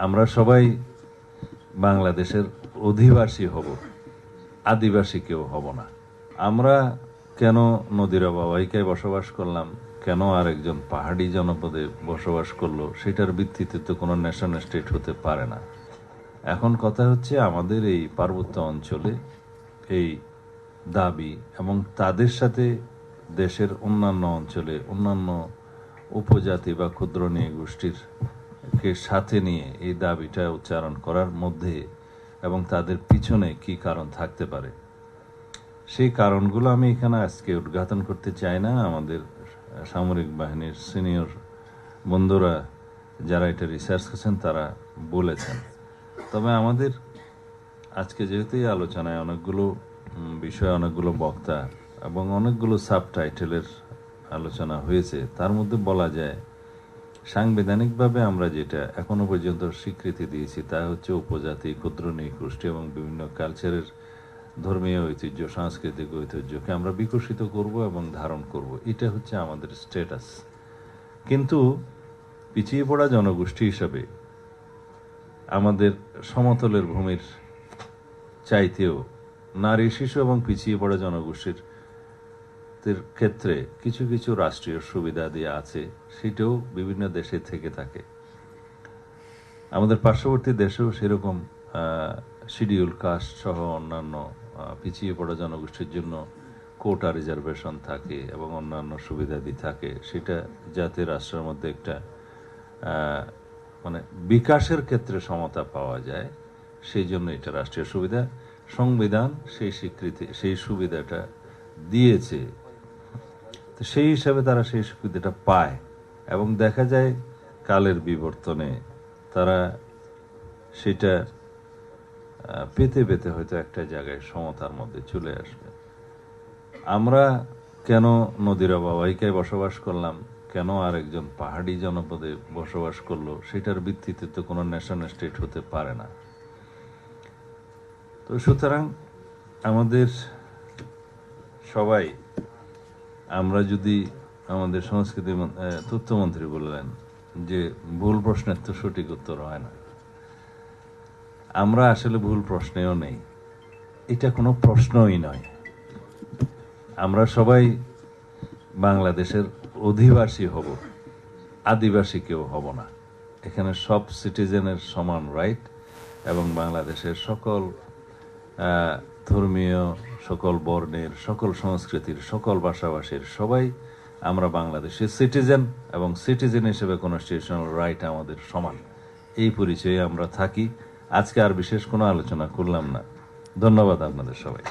আমরা সবাই বাংলাদেশের অধিবাসী হব, আদিবাসী কেউ হব না। আমরা কেন নদীর অববাহিকায় বসবাস করলাম, কেন আরেকজন পাহাড়ি জনপদে বসবাস করলো, সেটার ভিত্তিতে তো কোনো নেশন স্টেট হতে পারে না। এখন কথা হচ্ছে আমাদের এই পার্বত্য অঞ্চলে এই দাবি এবং তাদের সাথে দেশের অন্যান্য অঞ্চলে অন্যান্য উপজাতি বা ক্ষুদ্র নৃগোষ্ঠীর কে সাথে নিয়ে এই দাবিটা উচ্চারণ করার মধ্যে এবং তাদের পিছনে কি কারণ থাকতে পারে, সেই কারণগুলো আমি এখানে আজকে উদ্ঘাটন করতে চাই না। আমাদের সামরিক বাহিনীর সিনিয়র বন্ধুরা যারা এটা রিসার্চ করছেন তারা বলেছেন। তবে আমাদের আজকে যেহেতু এই আলোচনায় অনেকগুলো বিষয়, অনেকগুলো বক্তা এবং অনেকগুলো সাবটাইটেলের আলোচনা হয়েছে, তার মধ্যে বলা যায় সাংবিধানিকভাবে আমরা যেটা এখনো পর্যন্ত স্বীকৃতি দিয়েছি তা হচ্ছে উপজাতি, ক্ষুদ্র নৃগোষ্ঠী এবং বিভিন্ন কালচারের ধর্মীয় ঐতিহ্য, সাংস্কৃতিক ঐতিহ্যকে আমরা বিকশিত করব এবং ধারণ করব, এটা হচ্ছে আমাদের স্ট্যাটাস। কিন্তু পিছিয়ে পড়া জনগোষ্ঠী হিসাবে আমাদের সমতলের ভূমির চাইতেও নারী, শিশু এবং পিছিয়ে পড়া জনগোষ্ঠীর ক্ষেত্রে কিছু কিছু রাষ্ট্রীয় সুবিধা দিয়ে আছে, সেটাও বিভিন্ন দেশে থেকে থাকে। আমাদের পার্শ্ববর্তী দেশেও সেরকম শিডিউল কাস্ট সহ অন্যান্য পিছিয়ে পড়া জনগোষ্ঠীর জন্য কোটা রিজার্ভেশন থাকে এবং অন্যান্য সুবিধাদি থাকে। সেটা যাতে রাষ্ট্রের মধ্যে একটা মানে বিকাশের ক্ষেত্রে সমতা পাওয়া যায়, সেই জন্য এটা রাষ্ট্রীয় সুবিধা। সংবিধান সেই স্বীকৃতি, সেই সুবিধাটা দিয়েছে, তো সেই হিসাবে তারা সেই সুবিধাটা পায় এবং দেখা যায় কালের বিবর্তনে তারা সেটা পেতে পেতে হয়তো একটা জায়গায় সমতার মধ্যে চলে আসবে। আমরা কেন নদীর অববাহিকায় বসবাস করলাম, কেন আরেকজন পাহাড়ি জনপদে বসবাস করলো, সেটার ভিত্তিতে তো কোনো নেশন স্টেট হতে পারে না। তো সুতরাং আমাদের সবাই, আমরা যদি, আমাদের সংস্কৃতি তথ্যমন্ত্রী বললেন যে ভুল প্রশ্নের তো সঠিক উত্তর হয় না, আমরা আসলে ভুল প্রশ্নেও নেই, এটা কোনো প্রশ্নই নয়। আমরা সবাই বাংলাদেশের অধিবাসী হব, আদিবাসী কেউ হব না। এখানে সব সিটিজেনের সমান রাইট এবং বাংলাদেশের সকল ধর্মীয়, সকল বর্ণের, সকল সংস্কৃতির, সকল ভাষাভাষীর সবাই আমরা বাংলাদেশের সিটিজেন এবং সিটিজেন হিসেবে কনস্টিটিউশনাল রাইট আমাদের সমান। এই পরিচয়ে আমরা থাকি। আজকে আর বিশেষ কোনো আলোচনা করলাম না। ধন্যবাদ আপনাদের সবাই।